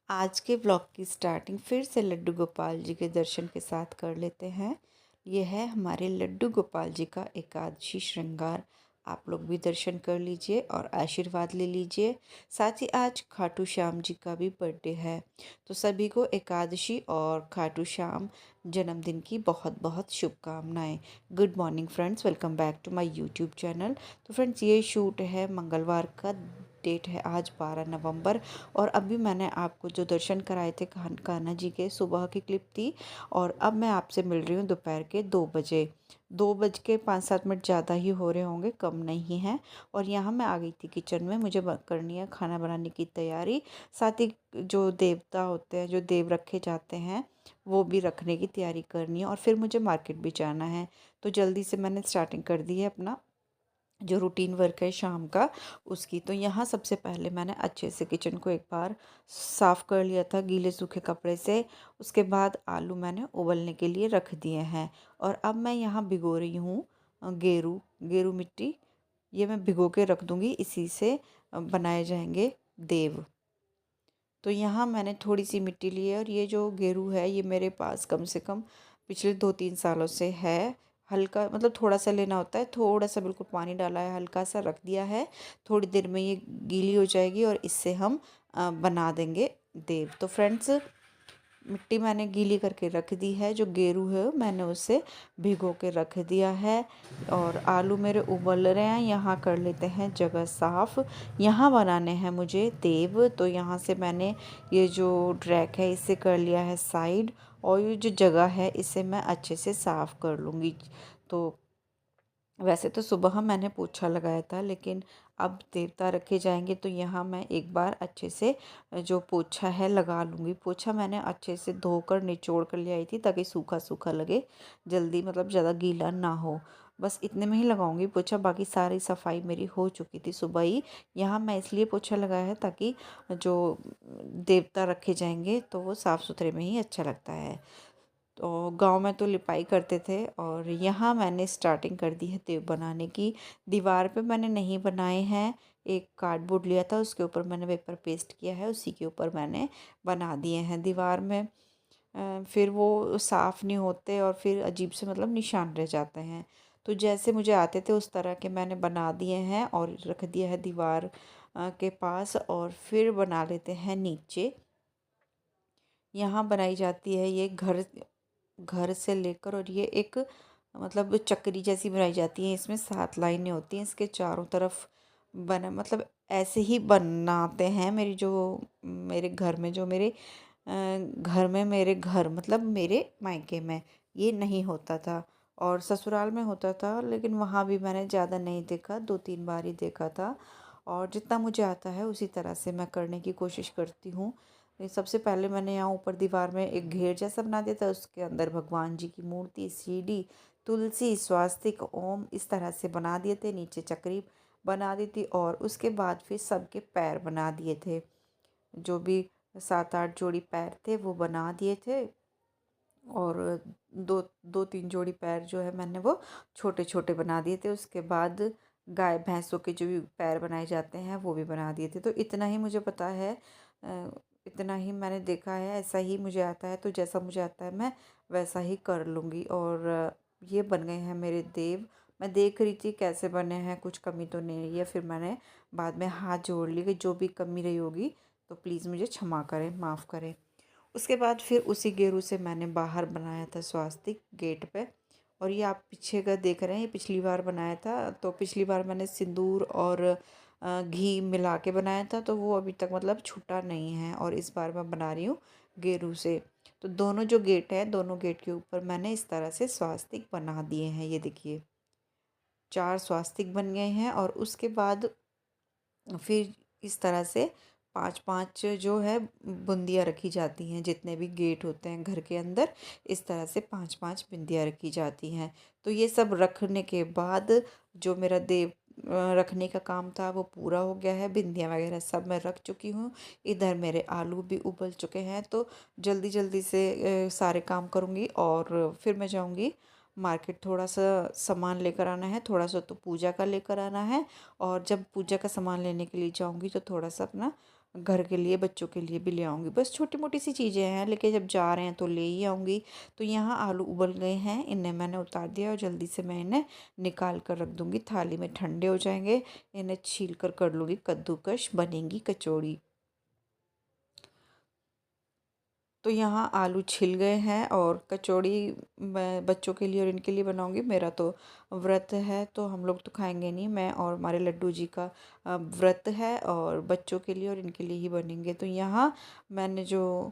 आज के ब्लॉग की स्टार्टिंग फिर से लड्डू गोपाल जी के दर्शन के साथ कर लेते हैं। ये है हमारे लड्डू गोपाल जी का एकादशी श्रृंगार। आप लोग भी दर्शन कर लीजिए और आशीर्वाद ले लीजिए। साथ ही आज खाटू श्याम जी का भी बर्थडे है, तो सभी को एकादशी और खाटू श्याम जन्मदिन की बहुत बहुत शुभकामनाएं। Good morning friends, welcome back to my YouTube channel. तो फ्रेंड्स, ये शूट है मंगलवार का, डेट है आज 12 नवंबर। और अभी मैंने आपको जो दर्शन कराए थे कान्हा जी के, सुबह की क्लिप थी। और अब मैं आपसे मिल रही हूँ दोपहर के 2 बजे। 2 बज के 5-7 मिनट ज़्यादा ही हो रहे होंगे, कम नहीं है। और यहाँ मैं आ गई थी किचन में, मुझे करनी है खाना बनाने की तैयारी। साथ ही जो देवता होते हैं, जो देव रखे जाते हैं, वो भी रखने की तैयारी करनी है। और फिर मुझे मार्केट भी जाना है, तो जल्दी से मैंने स्टार्टिंग कर दी है अपना जो रूटीन वर्क है शाम का, उसकी। तो यहाँ सबसे पहले मैंने अच्छे से किचन को एक बार साफ़ कर लिया था गीले सूखे कपड़े से। उसके बाद आलू मैंने उबलने के लिए रख दिए हैं। और अब मैं यहाँ भिगो रही हूँ गेरू गेरू मिट्टी। ये मैं भिगो के रख दूँगी, इसी से बनाए जाएंगे देव। तो यहाँ मैंने थोड़ी सी मिट्टी ली है, और ये जो गेरू है ये मेरे पास कम से कम पिछले 2-3 सालों से है। हल्का मतलब थोड़ा सा लेना होता है, थोड़ा सा बिल्कुल पानी डाला है, हल्का सा रख दिया है। थोड़ी देर में ये गीली हो जाएगी और इससे हम बना देंगे देव। तो फ्रेंड्स, मिट्टी मैंने गीली करके रख दी है। जो गेरू है मैंने उसे भिगो के रख दिया है। और आलू मेरे उबल रहे हैं, यहाँ कर लेते हैं जगह साफ़। यहाँ बनाने हैं मुझे देव, तो यहाँ से मैंने ये जो ड्रैक है इसे कर लिया है साइड। और ये जो जगह है इसे मैं अच्छे से साफ़ कर लूँगी। तो वैसे तो सुबह मैंने पोछा लगाया था, लेकिन अब देवता रखे जाएंगे तो यहाँ मैं एक बार अच्छे से जो पोछा है लगा लूँगी। पोछा मैंने अच्छे से धोकर निचोड़ कर ले आई थी, ताकि सूखा सूखा लगे, जल्दी मतलब ज़्यादा गीला ना हो। बस इतने में ही लगाऊंगी पोछा, बाकी सारी सफाई मेरी हो चुकी थी सुबह ही। यहाँ मैं इसलिए पोछा लगाया है ताकि जो देवता रखे जाएंगे तो वो साफ़ सुथरे में ही अच्छा लगता है। तो गांव में तो लिपाई करते थे, और यहाँ मैंने स्टार्टिंग कर दी है देव बनाने की। दीवार पे मैंने नहीं बनाए हैं, एक कार्डबोर्ड लिया था, उसके ऊपर मैंने पेपर पेस्ट किया है, उसी के ऊपर मैंने बना दिए हैं दीवार में। फिर वो साफ़ नहीं होते और फिर अजीब से मतलब निशान रह जाते हैं। तो जैसे मुझे आते थे उस तरह के मैंने बना दिए हैं और रख दिया है दीवार के पास। और फिर बना लेते हैं नीचे। यहाँ बनाई जाती है ये घर घर से लेकर, और ये एक मतलब चक्री जैसी बनाई जाती है। इसमें 7 लाइनें होती हैं, इसके चारों तरफ बना मतलब ऐसे ही बनाते हैं। मेरे घर में जो मेरे घर में मेरे घर मतलब मेरे मायके में ये नहीं होता था, और ससुराल में होता था, लेकिन वहाँ भी मैंने ज़्यादा नहीं देखा, 2-3 बार ही देखा था। और जितना मुझे आता है उसी तरह से मैं करने की कोशिश करती हूँ। सबसे पहले मैंने यहाँ ऊपर दीवार में एक घेर जैसा बना दिया था, उसके अंदर भगवान जी की मूर्ति, सीढ़ी, तुलसी, स्वास्तिक, ओम इस तरह से बना दिए थे। नीचे चक्री बना दी थी, और उसके बाद फिर सबके पैर बना दिए थे। जो भी 7-8 जोड़ी पैर थे वो बना दिए थे। और दो 2-3 जोड़ी पैर जो है मैंने वो छोटे छोटे बना दिए थे। उसके बाद गाय भैंसों के जो भी पैर बनाए जाते हैं वो भी बना दिए थे। तो इतना ही मुझे पता है, इतना ही मैंने देखा है, ऐसा ही मुझे आता है। तो जैसा मुझे आता है मैं वैसा ही कर लूँगी। और ये बन गए हैं मेरे देव। मैं देख रही थी कैसे बने हैं, कुछ कमी तो नहीं रही है। फिर मैंने बाद में हाथ जोड़ ली कि जो भी कमी रही होगी तो प्लीज़ मुझे क्षमा करें, माफ़ करें। उसके बाद फिर उसी गेरू से मैंने बाहर बनाया था स्वास्तिक गेट पे। और ये आप पीछे का देख रहे हैं, ये पिछली बार बनाया था। तो पिछली बार मैंने सिंदूर और घी मिला के बनाया था, तो वो अभी तक मतलब छूटा नहीं है। और इस बार मैं बना रही हूँ गेरू से। तो दोनों जो गेट है, दोनों गेट के ऊपर मैंने इस तरह से स्वास्तिक बना दिए हैं। ये देखिए, 4 स्वास्तिक बन गए हैं। और उसके बाद फिर इस तरह से 5-5 जो है बूंदियाँ रखी जाती हैं। जितने भी गेट होते हैं घर के अंदर, इस तरह से 5-5 बूंदियाँ रखी जाती हैं। तो ये सब रखने के बाद जो मेरा देव रखने का काम था वो पूरा हो गया है। बिंदियाँ वगैरह सब मैं रख चुकी हूँ। इधर मेरे आलू भी उबल चुके हैं, तो जल्दी जल्दी से सारे काम करूँगी। और फिर मैं जाऊँगी मार्केट, थोड़ा सा सामान लेकर आना है, थोड़ा सा तो पूजा का लेकर आना है। और जब पूजा का सामान लेने के लिए जाऊंगी तो थोड़ा सा अपना घर के लिए बच्चों के लिए भी ले आऊँगी। बस छोटी मोटी सी चीज़ें हैं, लेकिन जब जा रहे हैं तो ले ही आऊँगी। तो यहाँ आलू उबल गए हैं, इन्हें मैंने उतार दिया और जल्दी से मैं इन्हें निकाल कर रख दूँगी थाली में, ठंडे हो जाएंगे। इन्हें छील कर लूँगी कद्दूकश, बनेंगी कचौड़ी। तो यहाँ आलू छिल गए हैं और कचौड़ी मैं बच्चों के लिए और इनके लिए बनाऊंगी। मेरा तो व्रत है तो हम लोग तो खाएंगे नहीं, मैं और हमारे लड्डू जी का व्रत है और बच्चों के लिए और इनके लिए ही बनेंगे। तो यहाँ मैंने जो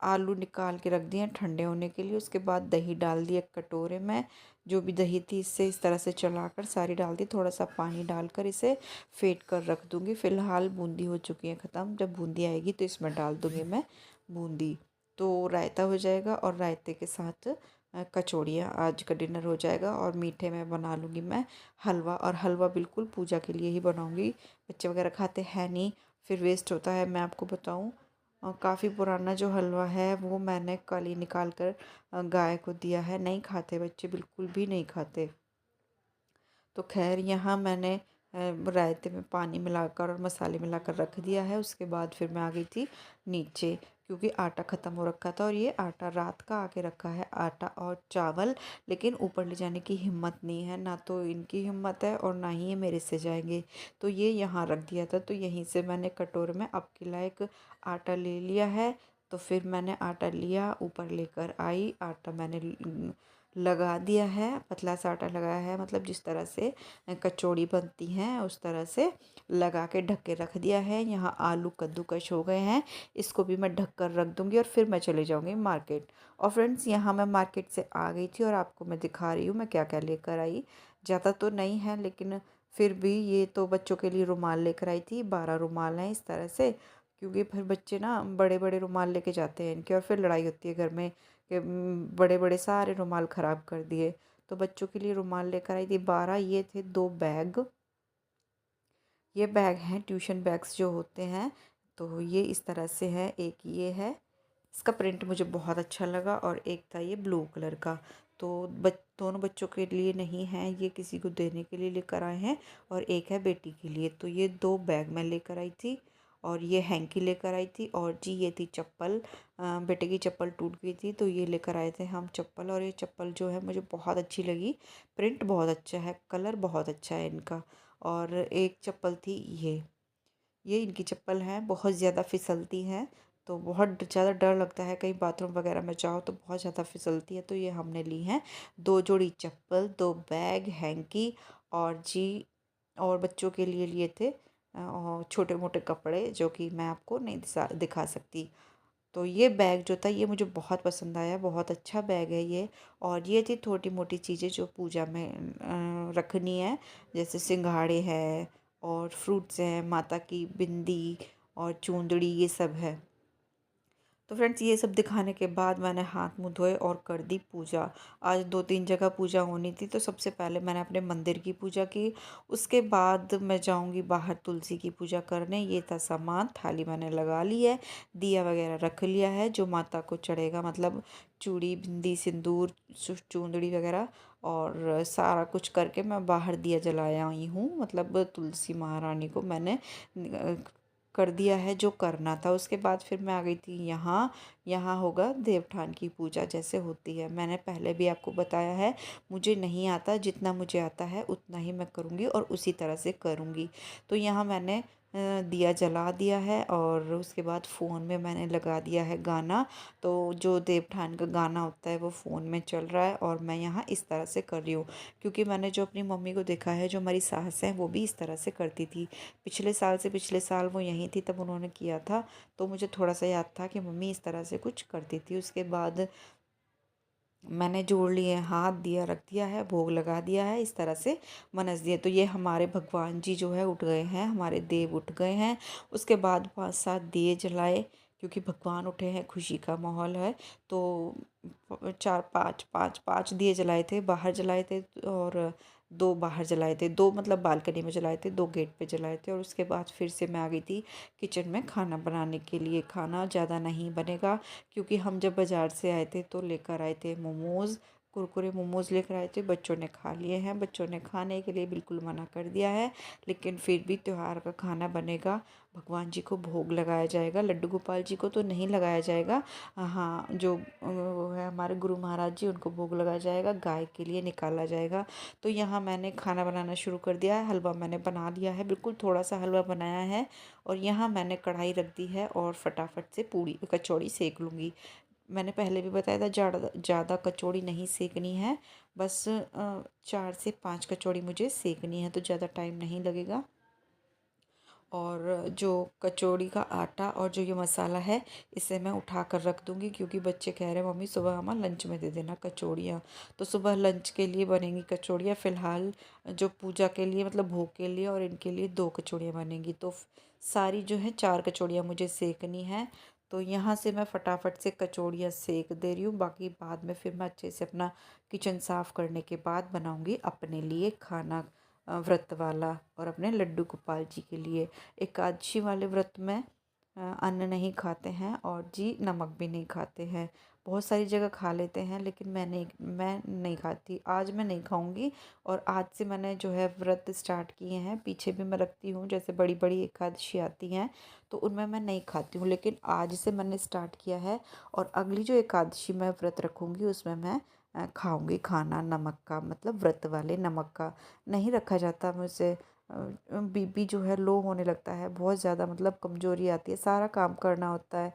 आलू निकाल के रख दिए हैं ठंडे होने के लिए, उसके बाद दही डाल दिया कटोरे में। जो भी दही थी इससे इस तरह से चलाकर सारी डाल दी, थोड़ा सा पानी डालकर इसे फेंट कर रख दूँगी। फ़िलहाल बूंदी हो चुकी है ख़त्म, जब बूंदी आएगी तो इसमें डाल दूँगी मैं बूंदी। तो रायता हो जाएगा और रायते के साथ कचौड़ियाँ, आज का डिनर हो जाएगा। और मीठे में बना लूँगी मैं हलवा, और हलवा बिल्कुल पूजा के लिए ही बनाऊँगी। बच्चे वगैरह खाते हैं नहीं, फिर वेस्ट होता है। मैं आपको बताऊँ, काफ़ी पुराना जो हलवा है वो मैंने कल ही निकाल कर गाय को दिया है। नहीं खाते बच्चे, बिल्कुल भी नहीं खाते। तो खैर यहाँ मैंने रायते में पानी मिलाकर और मसाले मिलाकर रख दिया है। उसके बाद फिर मैं आ गई थी नीचे, क्योंकि आटा ख़त्म हो रखा था और ये आटा रात का आके रखा है, आटा और चावल। लेकिन ऊपर ले जाने की हिम्मत नहीं है, ना तो इनकी हिम्मत है और ना ही ये मेरे से जाएंगे। तो ये यहाँ रख दिया था, तो यहीं से मैंने कटोरे में अब के लायक आटा ले लिया है। तो फिर मैंने आटा लिया, ऊपर लेकर आई, आटा मैंने लगा दिया है, पतला सा आटा लगाया है, मतलब जिस तरह से कचौड़ी बनती हैं उस तरह से लगा के ढक के रख दिया है। यहाँ आलू कद्दूकश हो गए हैं, इसको भी मैं ढक कर रख दूँगी और फिर मैं चले जाऊँगी मार्केट। और फ्रेंड्स यहाँ मैं मार्केट से आ गई थी और आपको मैं दिखा रही हूँ मैं क्या क्या लेकर आई। ज़्यादा तो नहीं है, लेकिन फिर भी ये तो बच्चों के लिए रुमाल लेकर आई थी, 12 रुमाल हैं इस तरह से, क्योंकि फिर बच्चे ना बड़े बड़े रुमाल लेके जाते हैं इनके, और फिर लड़ाई होती है घर में कि बड़े बड़े सारे रुमाल ख़राब कर दिए। तो बच्चों के लिए रुमाल लेकर आई थी 12। ये थे 2 बैग, ये बैग हैं ट्यूशन बैग्स जो होते हैं। तो ये इस तरह से है, एक ये है, इसका प्रिंट मुझे बहुत अच्छा लगा, और एक था ये ब्लू कलर का। तो दोनों बच्चों के लिए नहीं है, ये किसी को देने के लिए लेकर आए हैं, और एक है बेटी के लिए। तो ये 2 बैग मैं लेकर आई थी, और ये हैंकी लेकर आई थी। और जी ये थी चप्पल, बेटे की चप्पल टूट गई थी तो ये लेकर आए थे हम चप्पल। और ये चप्पल जो है मुझे बहुत अच्छी लगी, प्रिंट बहुत अच्छा है, कलर बहुत अच्छा है इनका। और एक चप्पल थी ये इनकी चप्पल है, बहुत ज़्यादा फिसलती हैं, तो बहुत ज़्यादा डर लगता है कहीं बाथरूम वगैरह में जाओ तो बहुत ज़्यादा फिसलती है। तो ये हमने ली हैं 2 जोड़ी चप्पल, 2 बैग, हैंकी, और जी और बच्चों के लिए लिए थे और छोटे मोटे कपड़े जो कि मैं आपको नहीं दिखा सकती। तो ये बैग जो था ये मुझे बहुत पसंद आया, बहुत अच्छा बैग है ये। और ये थी छोटी मोटी चीज़ें जो पूजा में रखनी है, जैसे सिंघाड़े हैं और फ्रूट्स हैं, माता की बिंदी और चूंदड़ी, ये सब है। तो फ्रेंड्स ये सब दिखाने के बाद मैंने हाथ मुँह धोए और कर दी पूजा। आज 2-3 जगह पूजा होनी थी, तो सबसे पहले मैंने अपने मंदिर की पूजा की, उसके बाद मैं जाऊंगी बाहर तुलसी की पूजा करने। ये था सामान, थाली मैंने लगा ली है, दिया वगैरह रख लिया है जो माता को चढ़ेगा, मतलब चूड़ी बिंदी सिंदूर चूंदड़ी वगैरह, और सारा कुछ करके मैं बाहर दिया जलाया आई हूँ। मतलब तुलसी महारानी को मैंने कर दिया है जो करना था। उसके बाद फिर मैं आ गई थी यहाँ, यहाँ होगा देवठान की पूजा जैसे होती है। मैंने पहले भी आपको बताया है, मुझे नहीं आता, जितना मुझे आता है उतना ही मैं करूँगी और उसी तरह से करूँगी। तो यहाँ मैंने दिया जला दिया है, और उसके बाद फ़ोन में मैंने लगा दिया है गाना। तो जो देवठान का गाना होता है वो फ़ोन में चल रहा है, और मैं यहाँ इस तरह से कर रही हूँ, क्योंकि मैंने जो अपनी मम्मी को देखा है, जो हमारी सास हैं वो भी इस तरह से करती थी। पिछले साल से पिछले साल वो यहीं थी तब उन्होंने किया था, तो मुझे थोड़ा सा याद था कि मम्मी इस तरह से कुछ करती थी। उसके बाद मैंने जोड़ लिए हाथ, दिया रख दिया है, भोग लगा दिया है, इस तरह से मनस दिए। तो ये हमारे भगवान जी जो है उठ गए हैं, हमारे देव उठ गए हैं। उसके बाद 5-7 दिए जलाए, क्योंकि भगवान उठे हैं, खुशी का माहौल है। तो 4-5 दिए जलाए थे, बाहर जलाए थे, और 2 बाहर जलाए थे, 2 मतलब बालकनी में जलाए थे, 2 गेट पे जलाए थे। और उसके बाद फिर से मैं आ गई थी किचन में खाना बनाने के लिए। खाना ज़्यादा नहीं बनेगा, क्योंकि हम जब बाज़ार से आए थे तो लेकर आए थे मोमोज़, कुरकुरे मोमोज़ लेकर आए थे, बच्चों ने खा लिए हैं। बच्चों ने खाने के लिए बिल्कुल मना कर दिया है, लेकिन फिर भी त्योहार का खाना बनेगा। भगवान जी को भोग लगाया जाएगा, लड्डू गोपाल जी को तो नहीं लगाया जाएगा। हाँ, जो वो है हमारे गुरु महाराज जी, उनको भोग लगाया जाएगा, गाय के लिए निकाला जाएगा। तो यहाँ मैंने खाना बनाना शुरू कर दिया है। हलवा मैंने बना लिया है, बिल्कुल थोड़ा सा हलवा बनाया है। और यहाँ मैंने कढ़ाई रख दी है और फटाफट से पूड़ी कचौड़ी सेक लूँगी। मैंने पहले भी बताया था, ज़्यादा कचौड़ी नहीं सेकनी है, बस 4 से 5 कचौड़ी मुझे सेकनी है, तो ज़्यादा टाइम नहीं लगेगा। और जो कचौड़ी का आटा और जो ये मसाला है, इसे मैं उठा कर रख दूँगी, क्योंकि बच्चे कह रहे हैं मम्मी सुबह हमें लंच में दे देना कचौड़ियाँ। तो सुबह लंच के लिए बनेंगी कचौड़ियाँ। फ़िलहाल जो पूजा के लिए मतलब भोग के लिए और इनके लिए 2 कचौड़ियाँ बनेंगी। तो सारी जो है 4 कचौड़ियाँ मुझे सेकनी है। तो यहाँ से मैं फटाफट से कचौड़ियाँ सेक दे रही हूँ, बाकी बाद में फिर मैं अच्छे से अपना किचन साफ़ करने के बाद बनाऊँगी अपने लिए खाना, व्रत वाला, और अपने लड्डू गोपाल जी के लिए। एकादशी वाले व्रत में अन्न नहीं खाते हैं और जी नमक भी नहीं खाते हैं। बहुत सारी जगह खा लेते हैं, लेकिन मैं नहीं खाती। आज मैं नहीं खाऊंगी। और आज से मैंने जो है व्रत स्टार्ट किए हैं, पीछे भी मैं रखती हूँ, जैसे बड़ी बड़ी एकादशी आती हैं तो उनमें मैं नहीं खाती हूँ, लेकिन आज से मैंने स्टार्ट किया है। और अगली जो एकादशी मैं व्रत रखूँगी उसमें मैं खाऊंगी खाना नमक का, मतलब व्रत वाले नमक का नहीं रखा जाता मुझसे। बीपी जो है लो होने लगता है बहुत ज़्यादा, मतलब कमज़ोरी आती है, सारा काम करना होता है।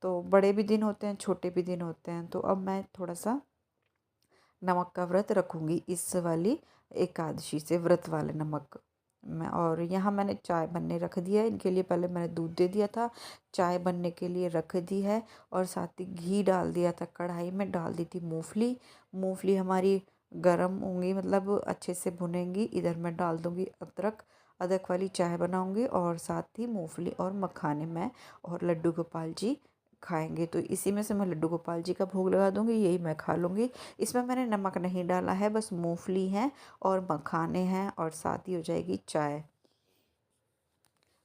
तो बड़े भी दिन होते हैं, छोटे भी दिन होते हैं, तो अब मैं थोड़ा सा नमक का व्रत रखूँगी इस वाली एकादशी से, व्रत वाले नमक मैं। और यहाँ मैंने चाय बनने रख दिया है इनके लिए, पहले मैंने दूध दे दिया था, चाय बनने के लिए रख दी है। और साथ ही घी डाल दिया था, कढ़ाई में डाल दी थी मूंगफली। मूंगफली हमारी गर्म होंगी, मतलब अच्छे से भुनेंगी। इधर मैं डाल दूँगी अदरक, अदरक वाली चाय बनाऊँगी, और साथ ही मूंगफली और मखाने में और लड्डू गोपाल जी खाएंगे। तो इसी में से मैं लड्डू गोपाल जी का भोग लगा दूँगी, यही मैं खा लूँगी। इसमें मैंने नमक नहीं डाला है, बस मूंगफली है और मखाने हैं, और साथ ही हो जाएगी चाय।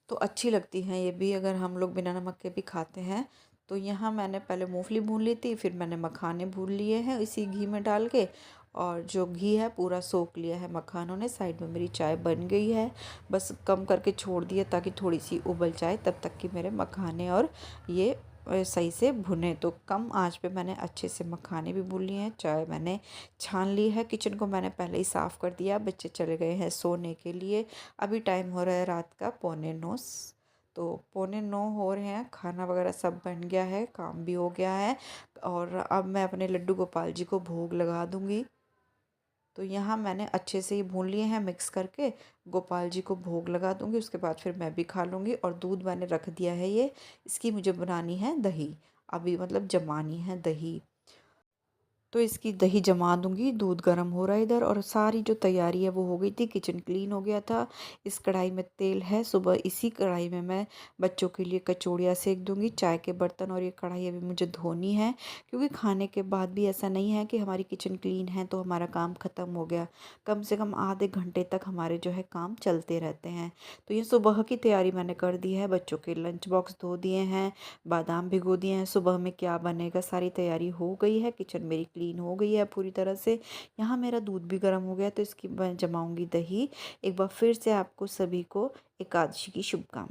तो अच्छी लगती हैं ये भी, अगर हम लोग बिना नमक के भी खाते हैं। तो यहाँ मैंने पहले मूंगफली भून ली थी, फिर मैंने मखाने भून लिए हैं इसी घी में डाल के, और जो घी है पूरा सोख लिया है मखानों ने। साइड में मेरी चाय बन गई है, बस कम करके छोड़ दिया ताकि थोड़ी सी उबल जाए, तब तक कि मेरे मखाने और ये सही से भुने। तो कम आंच पे मैंने अच्छे से मखाने भी भून लिए हैं, चाय मैंने छान ली है। किचन को मैंने पहले ही साफ़ कर दिया, बच्चे चले गए हैं सोने के लिए। अभी टाइम हो रहा है रात का 8:45। तो 8:45 हो रहे हैं, खाना वगैरह सब बन गया है, काम भी हो गया है। और अब मैं अपने लड्डू गोपाल जी को भोग लगा दूँगी। तो यहाँ मैंने अच्छे से ही भून लिए हैं मिक्स करके, गोपाल जी को भोग लगा दूँगी, उसके बाद फिर मैं भी खा लूँगी। और दूध मैंने रख दिया है ये, इसकी मुझे बनानी है दही, अभी मतलब जमानी है दही। तो इसकी दही जमा दूंगी, दूध गर्म हो रहा है इधर, और सारी जो तैयारी है वो हो गई थी, किचन क्लीन हो गया था। इस कढ़ाई में तेल है, सुबह इसी कढ़ाई में मैं बच्चों के लिए कचौड़ियाँ सेक दूंगी। चाय के बर्तन और ये कढ़ाई अभी मुझे धोनी है, क्योंकि खाने के बाद भी ऐसा नहीं है कि हमारी किचन क्लीन है तो हमारा काम ख़त्म हो गया। कम से कम आधे घंटे तक हमारे जो है काम चलते रहते हैं। तो ये सुबह की तैयारी मैंने कर दी है, बच्चों के लंच बॉक्स धो दिए हैं, बादाम भिगो दिए हैं, सुबह में क्या बनेगा सारी तैयारी हो गई है, किचन मेरी क्लीन हो गई है पूरी तरह से। यहाँ मेरा दूध भी गर्म हो गया, तो इसकी मैं जमाऊंगी दही। एक बार फिर से आपको सभी को एकादशी की शुभकामनाएं।